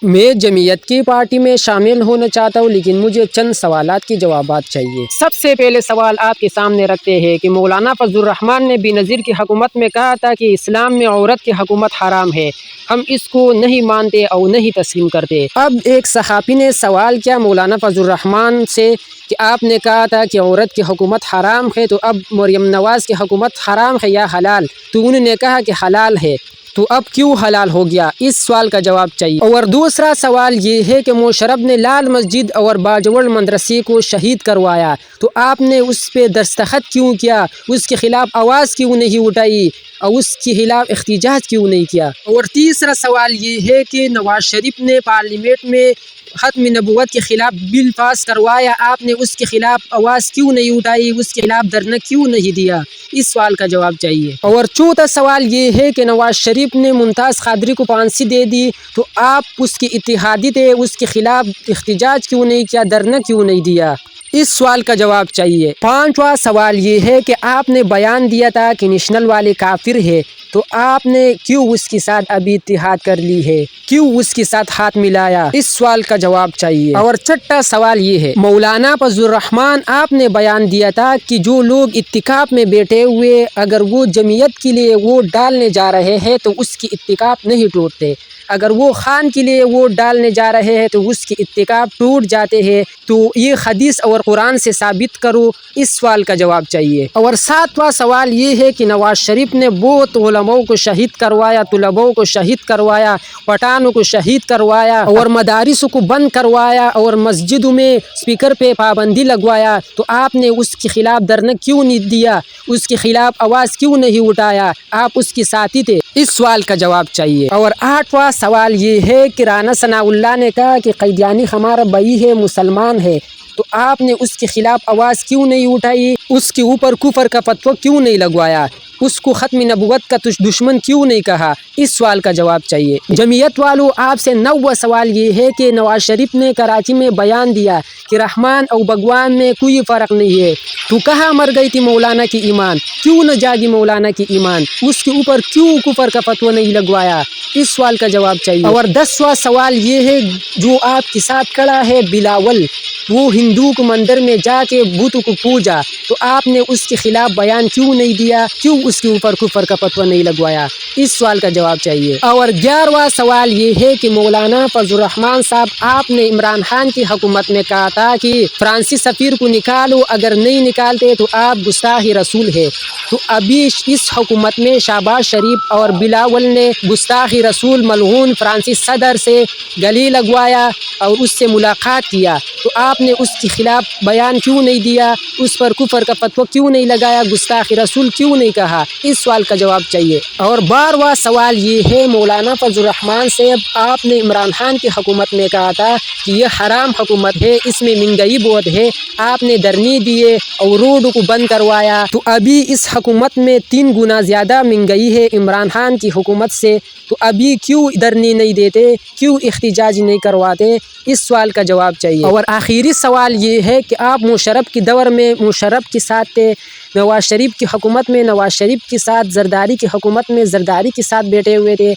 میں جمعیت کی پارٹی میں شامل ہونا چاہتا ہوں، لیکن مجھے چند سوالات کے جوابات چاہیے۔ سب سے پہلے سوال آپ کے سامنے رکھتے ہیں کہ مولانا فضل الرحمان نے بینظیر کی حکومت میں کہا تھا کہ اسلام میں عورت کی حکومت حرام ہے، ہم اس کو نہیں مانتے اور نہیں تسلیم کرتے۔ اب ایک صحافی نے سوال کیا مولانا فضل الرحمان سے کہ آپ نے کہا تھا کہ عورت کی حکومت حرام ہے، تو اب مریم نواز کی حکومت حرام ہے یا حلال؟ تو انہوں نے کہا کہ حلال ہے، تو اب کیوں حلال ہو گیا؟ اس سوال کا جواب چاہیے۔ اور دوسرا سوال یہ ہے کہ مشرف نے لال مسجد اور باجوڑ مدرسے کو شہید کروایا، تو آپ نے اس پہ دستخط کیوں کیا؟ اس کے خلاف آواز کیوں نہیں اٹھائی اور اس کے خلاف احتجاج کیوں نہیں کیا؟ اور تیسرا سوال یہ ہے کہ نواز شریف نے پارلیمنٹ میں ختم نبوت کے خلاف بل پاس کروایا، آپ نے اس کے خلاف آواز کیوں نہیں اٹھائی، اس کے خلاف دھرنا کیوں نہیں دیا؟ اس سوال کا جواب چاہیے۔ اور چوتھا سوال یہ ہے کہ نواز شریف نے ممتاز قادری کو پھانسی دے دی، تو آپ اس کے اتحادی تھے، اس کے خلاف احتجاج کیوں نہیں کیا، دھرنا کیوں نہیں دیا؟ اس سوال کا جواب چاہیے۔ پانچواں سوال یہ ہے کہ آپ نے بیان دیا تھا کہ نیشنل والے کافر ہے، تو آپ نے کیوں اس کے ساتھ ابھی اتحاد کر لی ہے، کیوں اس کے ساتھ ہاتھ ملایا؟ اس سوال کا جواب چاہیے۔ اور چھٹا سوال یہ ہے مولانا فضل الرحمان، آپ نے بیان دیا تھا کہ جو لوگ اتکاف میں بیٹھے ہوئے اگر وہ جمعیت کے لیے ووٹ ڈالنے جا رہے ہیں تو اس کی اتکاف نہیں ٹوٹتے، اگر وہ خان کے لیے ووٹ ڈالنے جا رہے ہیں تو اس کی اتکاف ٹوٹ جاتے ہیں، تو یہ حدیث اور قرآن سے ثابت کرو۔ اس سوال کا جواب چاہیے۔ اور ساتواں سوال یہ ہے کہ نواز شریف نے بہت علماء کو شہید کروایا، طلباء کو شہید کروایا، پٹھانوں کو شہید کروایا، اور مدارس کو بند کروایا، اور مسجدوں میں اسپیکر پہ پابندی لگوایا، تو آپ نے اس کے خلاف دھرنا کیوں نہیں دیا، اس کے خلاف آواز کیوں نہیں اٹھایا؟ آپ اس کے ساتھی تھے۔ اس سوال کا جواب چاہیے۔ اور آٹھواں سوال یہ ہے کہ رانا ثناء اللہ نے کہا کہ قادیانی ہمارا بھائی ہے، مسلمان ہے، تو آپ نے اس کے خلاف آواز کیوں نہیں اٹھائی، اس کے اوپر کفر کا فتویٰ کیوں نہیں لگوایا، اس کو ختم نبوت کا دشمن کیوں نہیں کہا؟ اس سوال کا جواب چاہیے۔ جمعیت والوں، آپ سے 9واں سوال یہ ہے کہ نواز شریف نے کراچی میں بیان دیا کہ رحمان اور بھگوان میں کوئی فرق نہیں ہے، تو کہاں مر گئی تھی مولانا کی ایمان؟ کیوں نہ جاگی مولانا کی ایمان؟ اس کے اوپر کیوں کفر کا فتویٰ نہیں لگوایا؟ اس سوال کا جواب چاہیے۔ اور 10واں سوال یہ ہے جو آپ کے ساتھ کھڑا ہے بلاول، وہ ہندو کو مندر میں جا کے بت کو پوجا، تو آپ نے اس کے خلاف بیان کیوں نہیں دیا، کیوں اس کے اوپر کفر کا فتویٰ نہیں لگوایا؟ اس سوال کا جواب چاہیے۔ اور 11واں سوال یہ ہے کہ مولانا فضل الرحمان صاحب، آپ نے عمران خان کی حکومت میں کہا تھا کہ فرانسیسی سفیر کو نکالو، اگر نہیں نکالتے تو آپ گستاخ رسول ہے، تو ابھی اس حکومت میں شہباز شریف اور بلاول نے گستاخ رسول ملعون فرانسیسی صدر سے گلے لگوایا اور اس سے ملاقات کیا، تو آپ نے اس کے خلاف بیان کیوں نہیں دیا، اس پر کفر کا فتویٰ کیوں نہیں لگایا، گستاخ رسول کیوں نہیں کہا؟ اس سوال کا جواب چاہیے۔ اور 12واں سوال یہ ہے مولانا فضل الرحمان صاحب، آپ نے عمران خان کی حکومت میں کہا تھا کہ یہ حرام حکومت ہے، اس میں مہنگائی بہت ہے، آپ نے دھرنے دیے اور روڈ کو بند کروایا، تو ابھی اس حکومت میں 3 گنا زیادہ مہنگائی ہے عمران خان کی حکومت سے، تو ابھی کیوں دھرنے نہیں دیتے، کیوں احتجاج نہیں کرواتے؟ اس سوال کا جواب چاہیے۔ اور آخری سوال یہ ہے کہ آپ مشرف کے دور میں مشرف کے ساتھ تھے، نواز شریف کی حکومت میں نواز شریف کے ساتھ، زرداری کی حکومت میں زرداری کے ساتھ بیٹھے ہوئے تھے،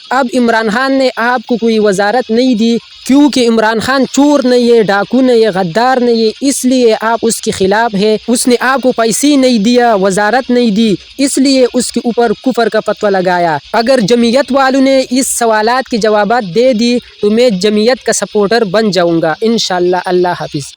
اب عمران خان نے آپ کو کوئی وزارت نہیں دی، کیونکہ عمران خان چور نہیں ہے، ڈاکو نہیں ہے، غدار نہیں ہے، اس لیے آپ اس کے خلاف ہے، اس نے آپ کو پیسے نہیں دیا، وزارت نہیں دی، اس لیے اس کے اوپر کفر کا فتویٰ لگایا۔ اگر جمعیت والوں نے اس سوالات کے جوابات دے دی تو میں جمعیت کا سپورٹر بن جاؤں گا انشاءاللہ۔ اللہ حافظ۔